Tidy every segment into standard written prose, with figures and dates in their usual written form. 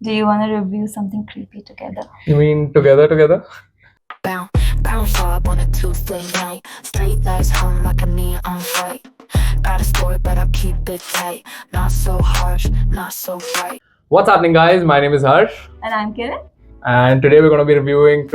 Do you want to review something creepy together? You mean together? Bounce up on a Tuesday night. Straight lights home like a neon light. Got a story, but I'll keep it tight. Not so harsh, not so bright. What's happening, guys? My name is Harsh. And I'm Kiran. And today we're going to be reviewing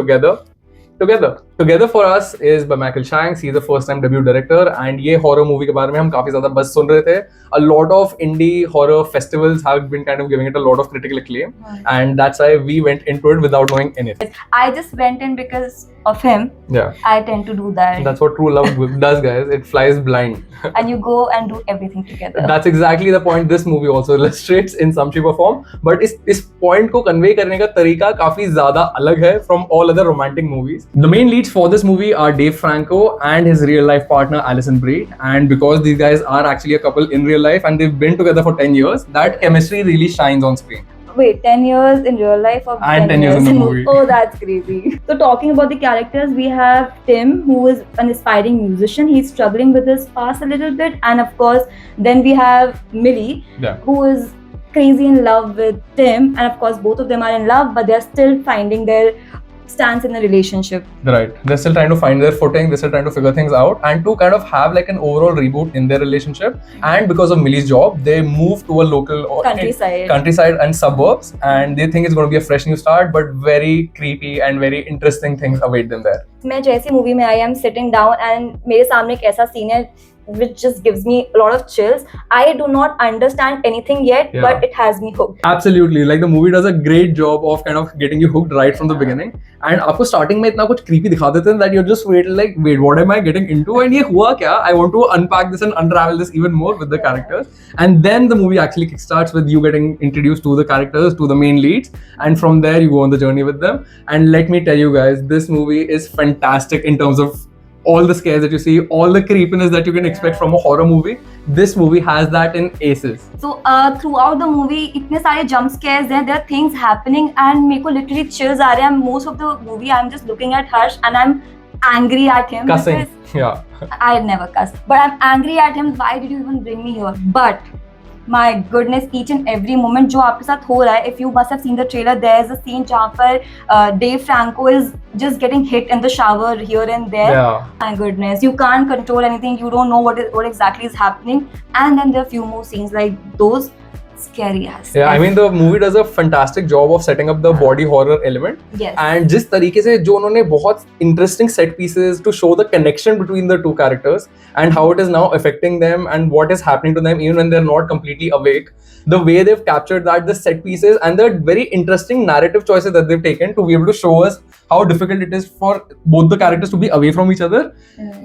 Together for us is by Michael Shanks. He's a first-time debut director, and ये horror movie के बारे में हम काफी ज़्यादा बस सुन रहे थे. A lot of indie horror festivals have been kind of giving it a lot of critical acclaim, and that's why we went into it without knowing anything. I just went in because of him. Yeah. I tend to do that. That's what true love does, guys. It flies blind. And you go and do everything together. That's exactly the point this movie also illustrates in some shape or form. But इस point को convey करने का तरीका काफी ज़्यादा अलग है from all other romantic movies. The main leads for this movie are Dave Franco and his real life partner Alison Brie. And because these guys are actually a couple in real life and they've been together for 10 years, that chemistry really shines on screen. Wait, 10 years in real life or And 10 years in the movie. Oh, that's crazy. So talking about the characters, we have Tim, who is an aspiring musician. He's struggling with his past a little bit. And of course, then we have Millie, who is crazy in love with Tim. And of course, both of them are in love, but they're still finding their stance in the relationship. Right. They're still trying to find their footing. They're still trying to figure things out and to kind of have like an overall reboot in their relationship. And because of Millie's job, they move to a local countryside and suburbs, and they think it's going to be a fresh new start, but very creepy and very interesting things await them there. मैं जैसी movie में आई, I'm sitting down and मेरे सामने एक ऐसा scene है which just gives me a lot of chills. I do not understand anything yet, but it has me hooked. Absolutely. Like the movie does a great job of kind of getting you hooked right from the beginning. And आपको starting में इतना कुछ creepy दिखा देते हैं that you're just wait, what am I getting into? And ये हुआ क्या? I want to unpack this and unravel this even more with the characters. And then the movie actually kickstarts with you getting introduced to the characters, to the main leads. And from there you go on the journey with them. And let me tell you guys, this movie is fantastic in terms of all the scares that you see, all the creepiness that you can expect from a horror movie. This movie has that in aces. So throughout the movie, इतने सारे jump scares हैं, there are things happening, and मेरे को literally chills आ रहे हैं. Most of the movie, I'm just looking at Harsh and I'm angry at him. Cussing, yeah. I never cuss, but I'm angry at him. Why did you even bring me here? But my goodness, each and every moment जो आपके साथ हो रहा है, if you must have seen the trailer, there is a scene जहाँ पर Dave Franco is just getting hit in the shower here and there. Yeah. My goodness, you can't control anything. You don't know what exactly is happening. And then there are a few more scenes like those. Scary as. Yeah, I mean the movie does a fantastic job of setting up the body horror element. Yes. And जिस तरीके से जो उन्होंने बहुत interesting set pieces to show the connection between the two characters and how it is now affecting them and what is happening to them even when they're not completely awake. The way they've captured that, the set pieces and the very interesting narrative choices that they've taken to be able to show us how difficult it is for both the characters to be away from each other.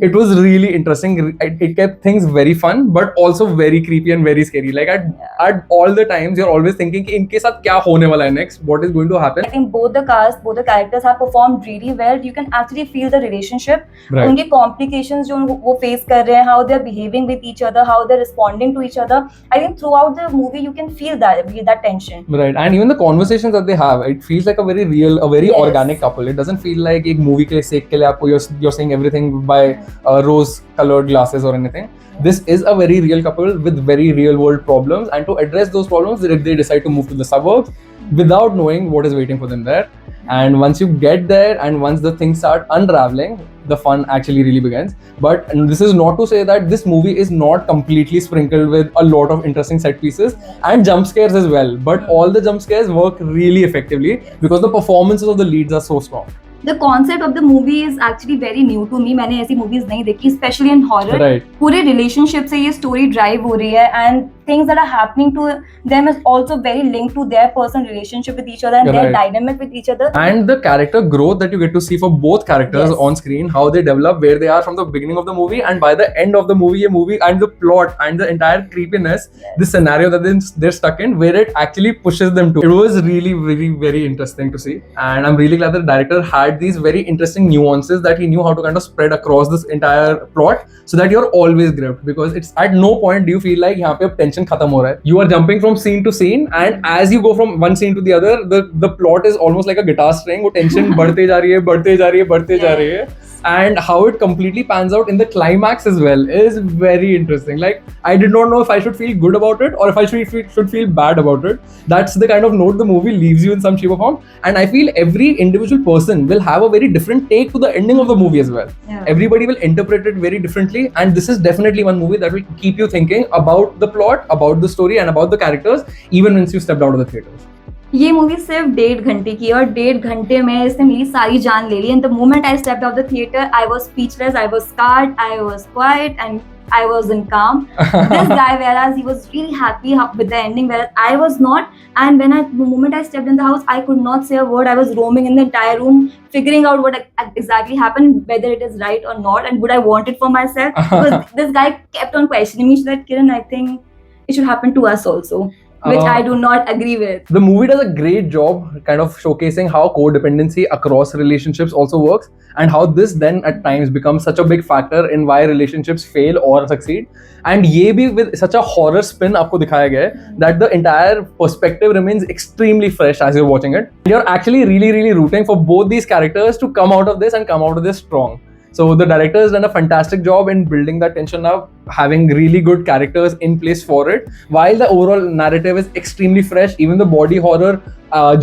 It was really interesting. It kept things very fun, but also very creepy and very scary. Like at all the times, you're always thinking, इनके साथ क्या होने वाला है next? What is going to happen? I think both the characters have performed really well. You can actually feel the relationship. Right. उनके complications जो वो face कर रहे हैं, how they're behaving with each other, how they're responding to each other. I think throughout the movie, you can feel that tension. Right, and even the conversations that they have, it feels like a very real, a very organic couple. It doesn't feel like एक movie के sake के लिए आपको you're saying everything by rose-colored glasses or anything. This is a very real couple with very real-world problems, and to address those problems, they decide to move to the suburbs without knowing what is waiting for them there. And once you get there and once the things start unraveling, the fun actually really begins. But this is not to say that this movie is not completely sprinkled with a lot of interesting set pieces and jump scares as well. But all the jump scares work really effectively because the performances of the leads are so strong. The concept of the movie is actually very new to me. मैंने ऐसी movies नहीं देखी, especially in horror. Right. पूरे relationship से ये story drive हो रही है, and things that are happening to them is also very linked to their personal relationship with each other and their dynamic with each other. And the character growth that you get to see for both characters on screen, how they develop, where they are from the beginning of the movie, and by the end of the movie and the plot and the entire creepiness, the scenario that they're stuck in, where it actually pushes them to. It was really very, very interesting to see, and I'm really glad that the director had these very interesting nuances that he knew how to kind of spread across this entire plot so that you're always gripped, because it's at no point do you feel like यहाँ पे अब tension खत्म हो रहा है. You are jumping from scene to scene, and as you go from one scene to the other, the plot is almost like a guitar string. वो tension बढ़ते जा रही है. and how it completely pans out in the climax as well is very interesting. Like, I did not know if I should feel good about it or if I should feel bad about it. That's the kind of note the movie leaves you in some shape or form. And I feel every individual person will have a very different take to the ending of the movie as well. Yeah. Everybody will interpret it very differently, and this is definitely one movie that will keep you thinking about the plot, about the story, and about the characters, even once you stepped out of the theaters. ये movie सिर्फ 1.5 घंटे की है और 1.5 घंटे में इसने मेरी सारी जान ले ली. And the moment I stepped out the theatre, I was speechless, I was scared, I was quiet and I wasn't calm. This guy, whereas he was really happy with the ending, whereas I was not. And the moment I stepped in the house, I could not say a word. I was roaming in the entire room, figuring out what exactly happened, whether it is right or not, and would I want it for myself. Because this guy kept on questioning me. She said, Kiran, I think it should happen to us also. Which I do not agree with. The movie does a great job kind of showcasing how codependency across relationships also works, and how this then at times becomes such a big factor in why relationships fail or succeed. And ye bhi with such a horror spin aapko dikhaya gaya hai that the entire perspective remains extremely fresh as you're watching it. You're actually really rooting for both these characters to come out of this and come out of this strong. So the director has done a fantastic job in building that tension up, having really good characters in place for it. While the overall narrative is extremely fresh, even the body horror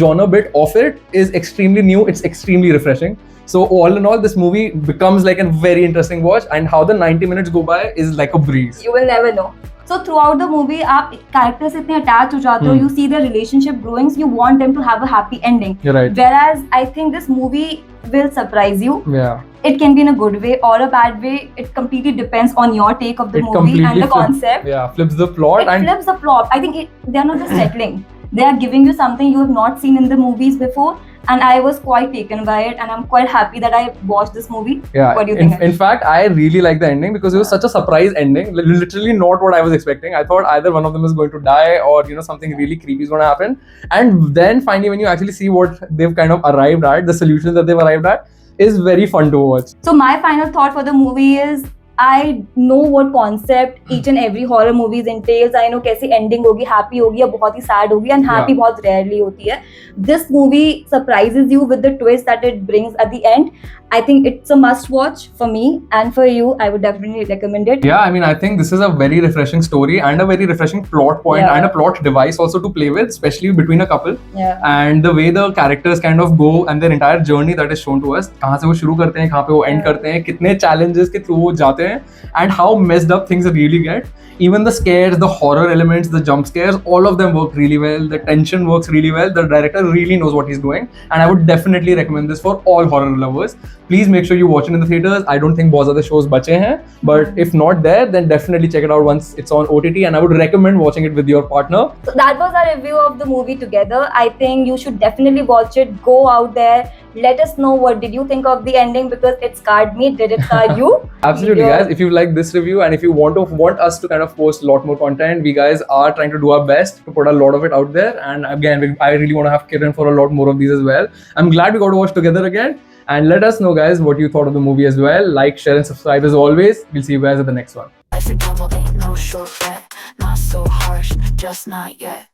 genre bit of it is extremely new. It's extremely refreshing. So all in all, this movie becomes like a very interesting watch, and how the 90 minutes go by is like a breeze. You will never know. So throughout the movie, आप characters से इतने attached हो जाते हो, you see their relationship growing, so you want them to have a happy ending. You're right. Whereas I think this movie will surprise you. Yeah. It can be in a good way or a bad way. It completely depends on your take of the movie and the concept. Flips the plot. Flips the plot. I think they're not just settling. They are giving you something you have not seen in the movies before. And I was quite taken by it, and I'm quite happy that I watched this movie. Yeah. What do you think? In fact, I really like the ending because it was such a surprise ending. Literally not what I was expecting. I thought either one of them is going to die or something really creepy is going to happen. And then finally, when you actually see what they've kind of arrived at, the solutions that they've arrived at, is very fun to watch. So my final thought for the movie is, I know what concept each and every horror movies entails. I know कैसी ending होगी, happy होगी या बहुत ही sad होगी, and happy बहुत rarely होती है. This movie surprises you with the twist that it brings at the end. I think it's a must watch for me, and for you, I would definitely recommend it. Yeah, I mean, I think this is a very refreshing story and a very refreshing plot point and a plot device also to play with, especially between a couple. Yeah. And the way the characters kind of go and their entire journey that is shown to us, कहाँ से वो शुरू करते हैं, कहाँ पे वो end करते हैं, कितने challenges के through वो जाते हैं, and how messed up things really get. Even the scares, the horror elements, the jump scares, all of them work really well. The tension works really well. The director really knows what he's doing, and I would definitely recommend this for all horror lovers. Please make sure you watch it in the theaters. I don't think बहुत ज़्यादा shows बचे हैं, but if not there, then definitely check it out once it's on OTT, and I would recommend watching it with your partner. So that was our review of the movie together. I think you should definitely watch it. Go out there. Let us know what did you think of the ending, because it scarred me. Did it scar you? Absolutely, guys. If you like this review and if you want us to kind of post a lot more content, we guys are trying to do our best to put a lot of it out there. And again, I really want to have Kiran for a lot more of these as well. I'm glad we got to watch together again. And let us know, guys, what you thought of the movie as well. Like, share, and subscribe as always. We'll see you guys at the next one. Life is normal, ain't no shortcut. Not so harsh, just not yet.